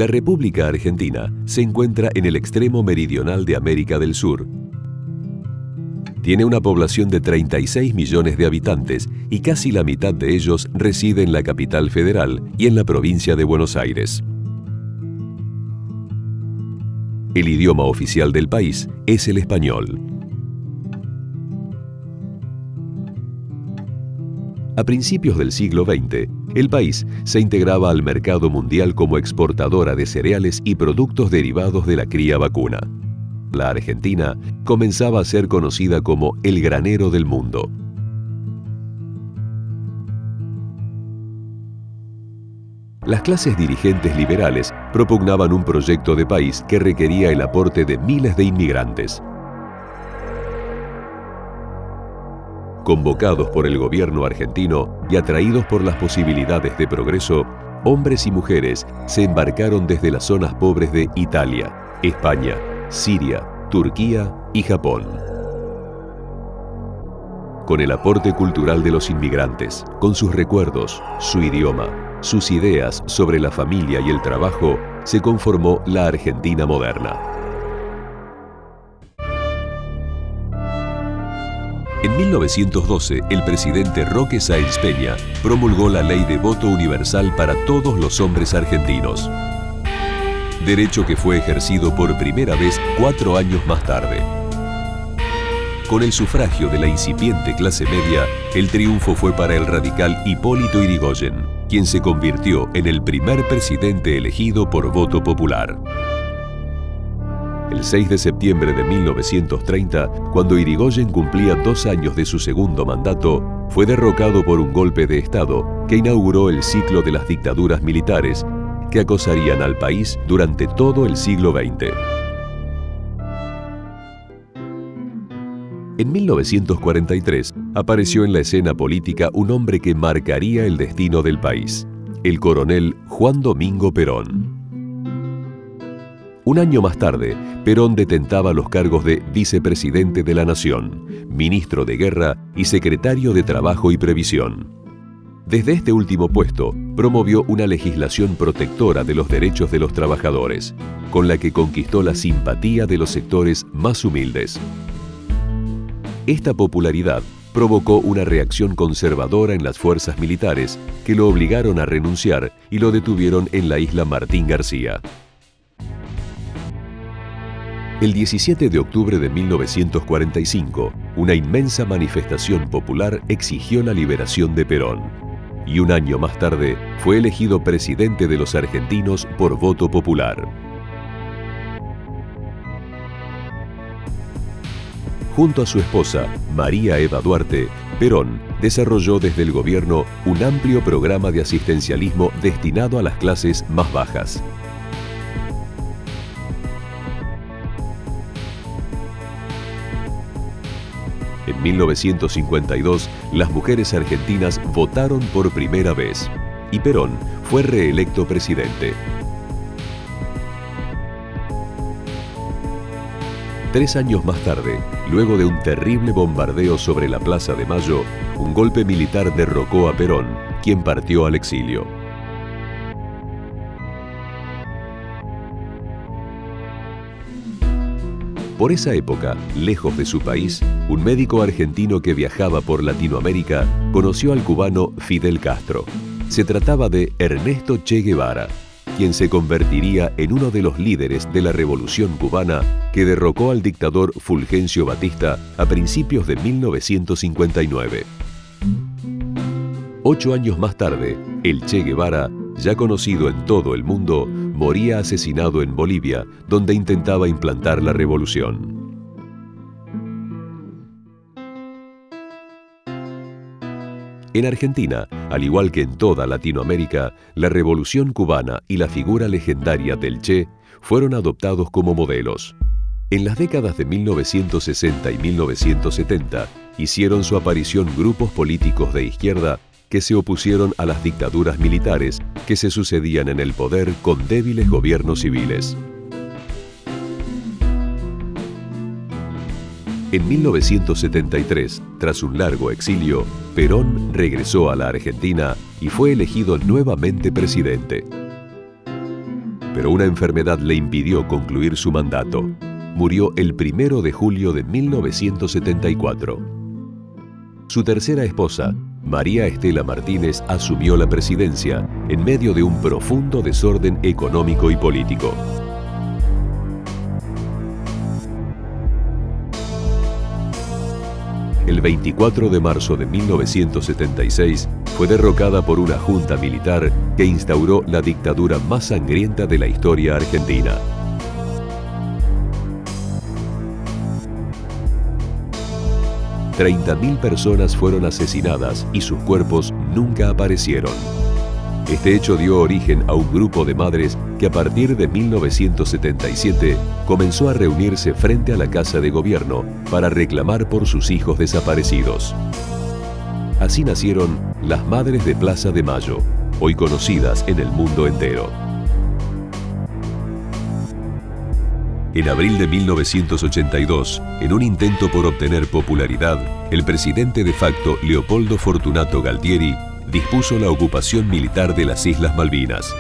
La República Argentina se encuentra en el extremo meridional de América del Sur. Tiene una población de 36 millones de habitantes y casi la mitad de ellos reside en la capital federal y en la provincia de Buenos Aires. El idioma oficial del país es el español. A principios del siglo XX, el país se integraba al mercado mundial como exportadora de cereales y productos derivados de la cría vacuna. La Argentina comenzaba a ser conocida como el granero del mundo. Las clases dirigentes liberales propugnaban un proyecto de país que requería el aporte de miles de inmigrantes. Convocados por el gobierno argentino y atraídos por las posibilidades de progreso, hombres y mujeres se embarcaron desde las zonas pobres de Italia, España, Siria, Turquía y Japón. Con el aporte cultural de los inmigrantes, con sus recuerdos, su idioma, sus ideas sobre la familia y el trabajo, se conformó la Argentina moderna. En 1912, el presidente Roque Sáenz Peña promulgó la ley de voto universal para todos los hombres argentinos. Derecho que fue ejercido por primera vez 4 años más tarde. Con el sufragio de la incipiente clase media, el triunfo fue para el radical Hipólito Yrigoyen, quien se convirtió en el primer presidente elegido por voto popular. El 6 de septiembre de 1930, cuando Yrigoyen cumplía 2 años de su segundo mandato, fue derrocado por un golpe de Estado que inauguró el ciclo de las dictaduras militares que acosarían al país durante todo el siglo XX. En 1943 apareció en la escena política un hombre que marcaría el destino del país, el coronel Juan Domingo Perón. Un año más tarde, Perón detentaba los cargos de vicepresidente de la Nación, ministro de Guerra y secretario de Trabajo y Previsión. Desde este último puesto, promovió una legislación protectora de los derechos de los trabajadores, con la que conquistó la simpatía de los sectores más humildes. Esta popularidad provocó una reacción conservadora en las fuerzas militares que lo obligaron a renunciar y lo detuvieron en la isla Martín García. El 17 de octubre de 1945, una inmensa manifestación popular exigió la liberación de Perón. Y un año más tarde, fue elegido presidente de los argentinos por voto popular. Junto a su esposa, María Eva Duarte, Perón desarrolló desde el gobierno un amplio programa de asistencialismo destinado a las clases más bajas. En 1952, las mujeres argentinas votaron por primera vez y Perón fue reelecto presidente. 3 años más tarde, luego de un terrible bombardeo sobre la Plaza de Mayo, un golpe militar derrocó a Perón, quien partió al exilio. Por esa época, lejos de su país, un médico argentino que viajaba por Latinoamérica conoció al cubano Fidel Castro. Se trataba de Ernesto Che Guevara, quien se convertiría en uno de los líderes de la Revolución Cubana que derrocó al dictador Fulgencio Batista a principios de 1959. 8 años más tarde, el Che Guevara, ya conocido en todo el mundo, moría asesinado en Bolivia, donde intentaba implantar la revolución. En Argentina, al igual que en toda Latinoamérica, la Revolución Cubana y la figura legendaria del Che fueron adoptados como modelos. En las décadas de 1960 y 1970, hicieron su aparición grupos políticos de izquierda que se opusieron a las dictaduras militares que se sucedían en el poder con débiles gobiernos civiles. En 1973, tras un largo exilio, Perón regresó a la Argentina y fue elegido nuevamente presidente. pero una enfermedad le impidió concluir su mandato. Murió el 1 de julio de 1974. Su tercera esposa, María Estela Martínez, asumió la presidencia en medio de un profundo desorden económico y político. El 24 de marzo de 1976 fue derrocada por una junta militar que instauró la dictadura más sangrienta de la historia argentina. $30.000 personas fueron asesinadas y sus cuerpos nunca aparecieron. Este hecho dio origen a un grupo de madres que a partir de 1977 comenzó a reunirse frente a la Casa de Gobierno para reclamar por sus hijos desaparecidos. Así nacieron las Madres de Plaza de Mayo, hoy conocidas en el mundo entero. En abril de 1982, en un intento por obtener popularidad, el presidente de facto Leopoldo Fortunato Galtieri dispuso la ocupación militar de las Islas Malvinas,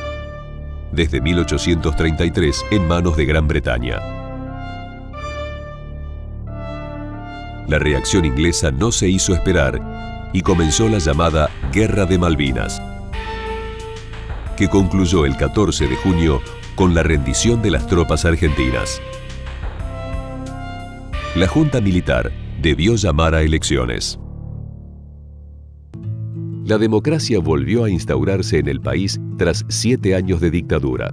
desde 1833 en manos de Gran Bretaña. La reacción inglesa no se hizo esperar y comenzó la llamada Guerra de Malvinas, que concluyó el 14 de junio con la rendición de las tropas argentinas. La Junta Militar debió llamar a elecciones. La democracia volvió a instaurarse en el país tras 7 años de dictadura.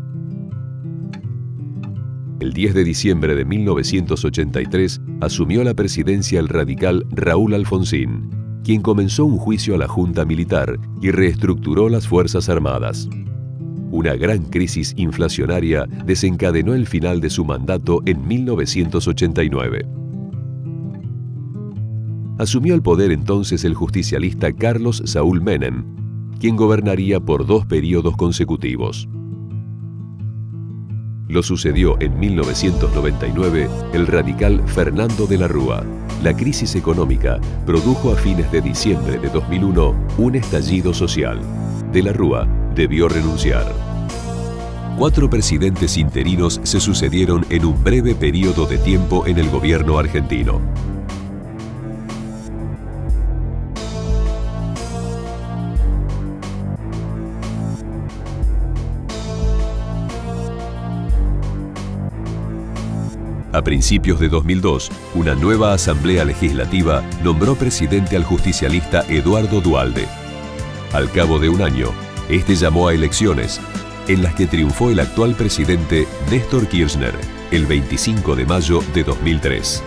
El 10 de diciembre de 1983 asumió la presidencia el radical Raúl Alfonsín, quien comenzó un juicio a la Junta Militar y reestructuró las Fuerzas Armadas. Una gran crisis inflacionaria desencadenó el final de su mandato en 1989. Asumió el poder entonces el justicialista Carlos Saúl Menem, quien gobernaría por 2 periodos consecutivos. Lo sucedió en 1999 el radical Fernando de la Rúa. La crisis económica produjo a fines de diciembre de 2001 un estallido social. De la Rúa debió renunciar. 4 presidentes interinos se sucedieron en un breve periodo de tiempo en el gobierno argentino. A principios de 2002, una nueva Asamblea Legislativa nombró presidente al justicialista Eduardo Duhalde. Al cabo de un año, este llamó a elecciones, en las que triunfó el actual presidente Néstor Kirchner, el 25 de mayo de 2003.